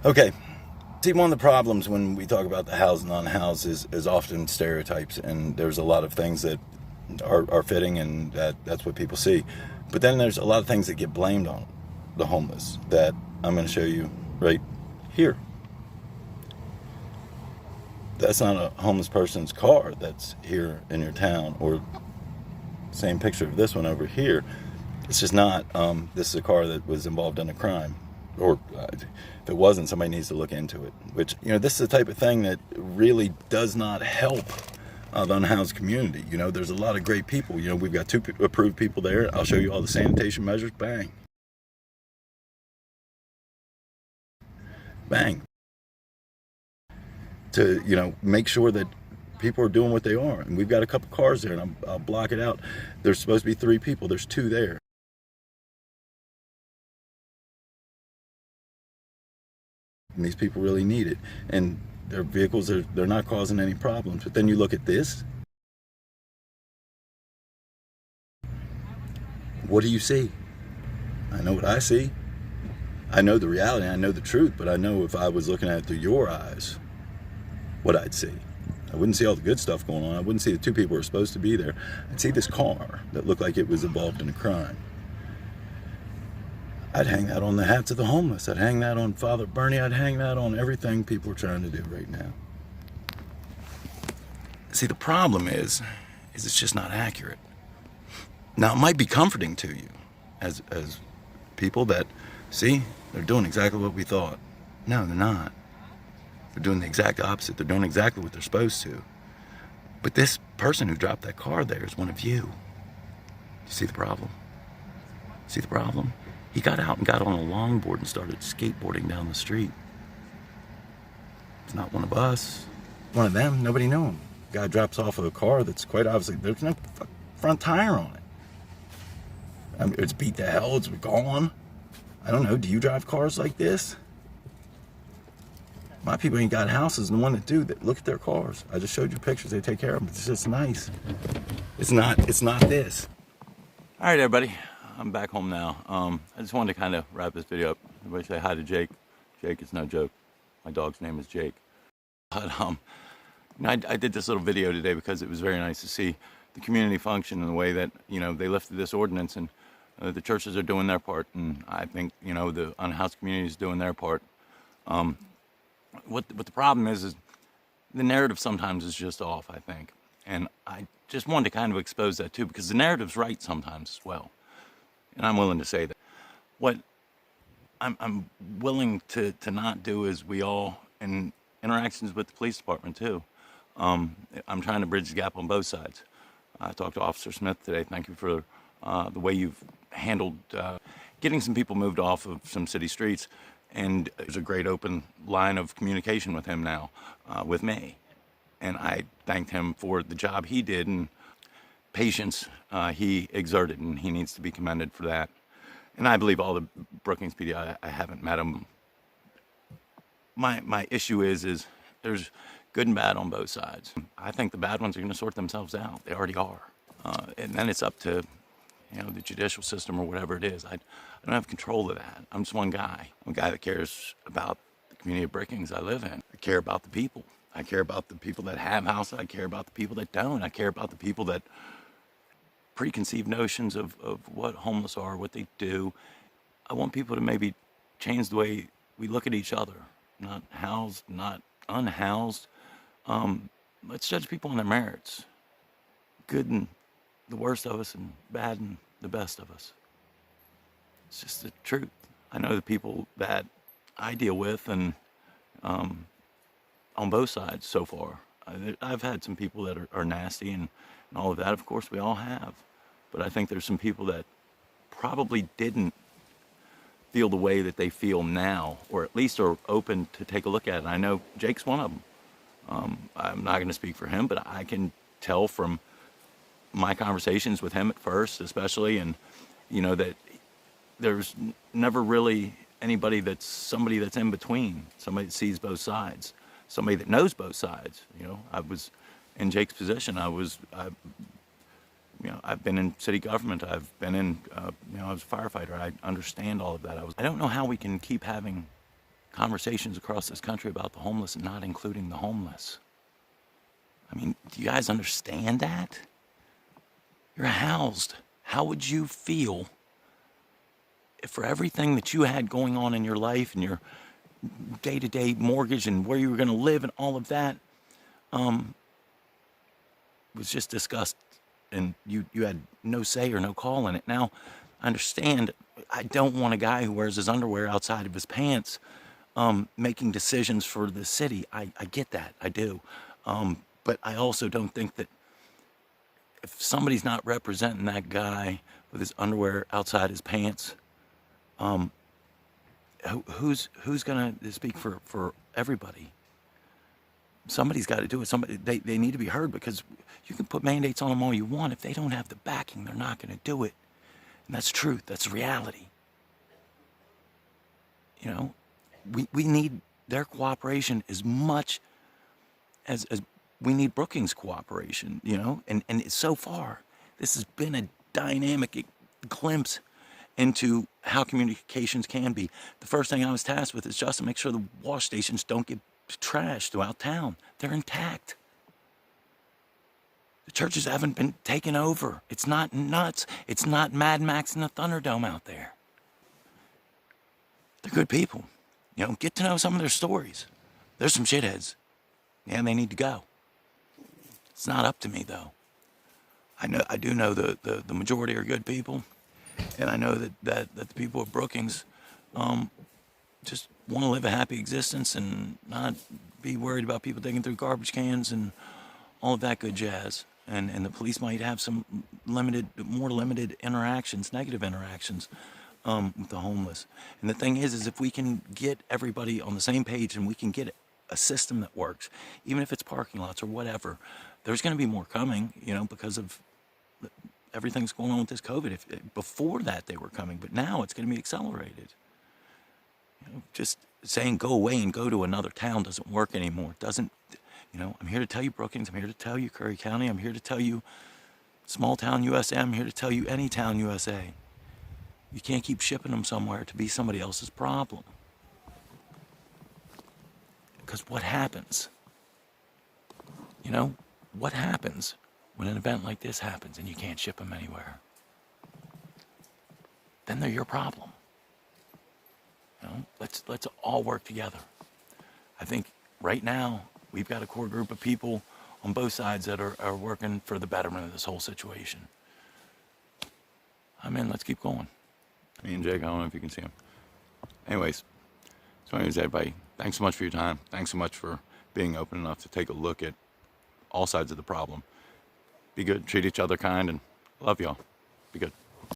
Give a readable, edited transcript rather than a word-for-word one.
Okay. See, one of the problems when we talk about the housed and unhoused is often stereotypes, and there's a lot of things that are fitting, and that's what people see. But then there's a lot of things that get blamed on the homeless that I'm going to show you right here. That's not a homeless person's car that's here in your town, or same picture of this one over here. It's just not. This is a car that was involved in a crime, or if it wasn't, somebody needs to look into it. Which, this is the type of thing that really does not help the unhoused community. There's a lot of great people. We've got 2 approved people there. I'll show you all the sanitation measures. Bang. Bang. To, make sure that people are doing what they are. And we've got a couple cars there, and I'll block it out. There's supposed to be 3 people. There's 2 there. And these people really need it. And their vehicles, they're not causing any problems. But then you look at this. What do you see? I know what I see. I know the reality, I know the truth, but I know if I was looking at it through your eyes, what I'd see. I wouldn't see all the good stuff going on. I wouldn't see the 2 people who are supposed to be there. I'd see this car that looked like it was involved in a crime. I'd hang that on the hats of the homeless. I'd hang that on Father Bernie. I'd hang that on everything people are trying to do right now. See, the problem is it's just not accurate. Now, it might be comforting to you as people that, see, they're doing exactly what we thought. No, they're not. They're doing the exact opposite. They're doing exactly what they're supposed to. But this person who dropped that car there is one of you. You see the problem? See the problem? He got out and got on a longboard and started skateboarding down the street. It's not one of us. One of them. Nobody knew him. Guy drops off of a car that's quite obviously, there's no front tire on it. I mean, it's beat to hell. It's gone. I don't know. Do you drive cars like this? My people ain't got houses, and the one that do, that look at their cars. I just showed you pictures. They take care of them. It's just nice. It's not this. All right, everybody. I'm back home now. I just wanted to kind of wrap this video up. Everybody say hi to Jake. Jake, it's no joke. My dog's name is Jake. But I did this little video today because it was very nice to see the community function in the way that, they lifted this ordinance, and the churches are doing their part, and I think, the unhoused community is doing their part. What the problem is the narrative sometimes is just off, I think. And I just wanted to kind of expose that too, because the narrative's right sometimes as well. And I'm willing to say that. What I'm willing to not do is we all, in interactions with the police department too, I'm trying to bridge the gap on both sides. I talked to Officer Smith today. Thank you for the way you've handled getting some people moved off of some city streets. And there's a great open line of communication with him now, with me. And I thanked him for the job he did and patience he exerted, and he needs to be commended for that. And I believe all the Brookings PD, I haven't met him. My issue is there's good and bad on both sides. I think the bad ones are going to sort themselves out. They already are. And then it's up to the judicial system or whatever it is. I don't have control of that. I'm just one guy. I'm a guy that cares about the community of Brookings I live in. I care about the people. I care about the people that have houses. I care about the people that don't. I care about the people that preconceived notions of what homeless are, what they do. I want people to maybe change the way we look at each other. Not housed, not unhoused. Let's judge people on their merits. Good and the worst of us, and bad and the best of us. It's just the truth. I know the people that I deal with, and on both sides so far. I've had some people that are nasty and all of that. Of course, we all have. But I think there's some people that probably didn't feel the way that they feel now, or at least are open to take a look at it. I know Jake's one of them. I'm not going to speak for him, but I can tell from my conversations with him at first, especially, and that there's never really anybody that's somebody that's in between, somebody that sees both sides, somebody that knows both sides. I was in Jake's position. I've been in city government. I've been in, I was a firefighter. I understand all of that. I don't know how we can keep having conversations across this country about the homeless and not including the homeless. I mean, do you guys understand that? You're housed. How would you feel if for everything that you had going on in your life and your day-to-day mortgage and where you were going to live and all of that was just discussed and you had no say or no call in it? Now, I understand I don't want a guy who wears his underwear outside of his pants making decisions for the city. I get that. I do. But I also don't think that if somebody's not representing that guy with his underwear outside his pants, who's going to speak for everybody? Somebody's got to do it. They need to be heard, because you can put mandates on them all you want. If they don't have the backing, they're not going to do it. And that's truth. That's reality. You know, we need their cooperation as much as we need Brookings' cooperation, you know? And so far, this has been a dynamic glimpse into how communications can be. The first thing I was tasked with is just to make sure the wash stations don't get trashed throughout town. They're intact. The churches haven't been taken over. It's not nuts. It's not Mad Max in the Thunderdome out there. They're good people. You know, get to know some of their stories. There's some shitheads. Yeah, they need to go. It's not up to me, though. I do know the majority are good people, and I know that the people of Brookings just want to live a happy existence and not be worried about people digging through garbage cans and all of that good jazz. And the police might have some more limited interactions, negative interactions with the homeless. And the thing is if we can get everybody on the same page and we can get a system that works, even if it's parking lots or whatever, there's going to be more coming, you know, because of everything's going on with this COVID. Before that they were coming, but now it's going to be accelerated. You know, just saying go away and go to another town doesn't work anymore. Doesn't, you know, I'm here to tell you Brookings, I'm here to tell you Curry County, I'm here to tell you small town USA, I'm here to tell you any town USA. You can't keep shipping them somewhere to be somebody else's problem. Because what happens? You know, what happens when an event like this happens and you can't ship them anywhere? Then they're your problem. You know, let's all work together. I think right now we've got a core group of people on both sides that are working for the betterment of this whole situation. I'm in. Let's keep going. Me and Jake, I don't know if you can see him. Anyways, so anyways, everybody, thanks so much for your time. Thanks so much for being open enough to take a look at all sides of the problem. Be good, treat each other kind, and love y'all. Be good.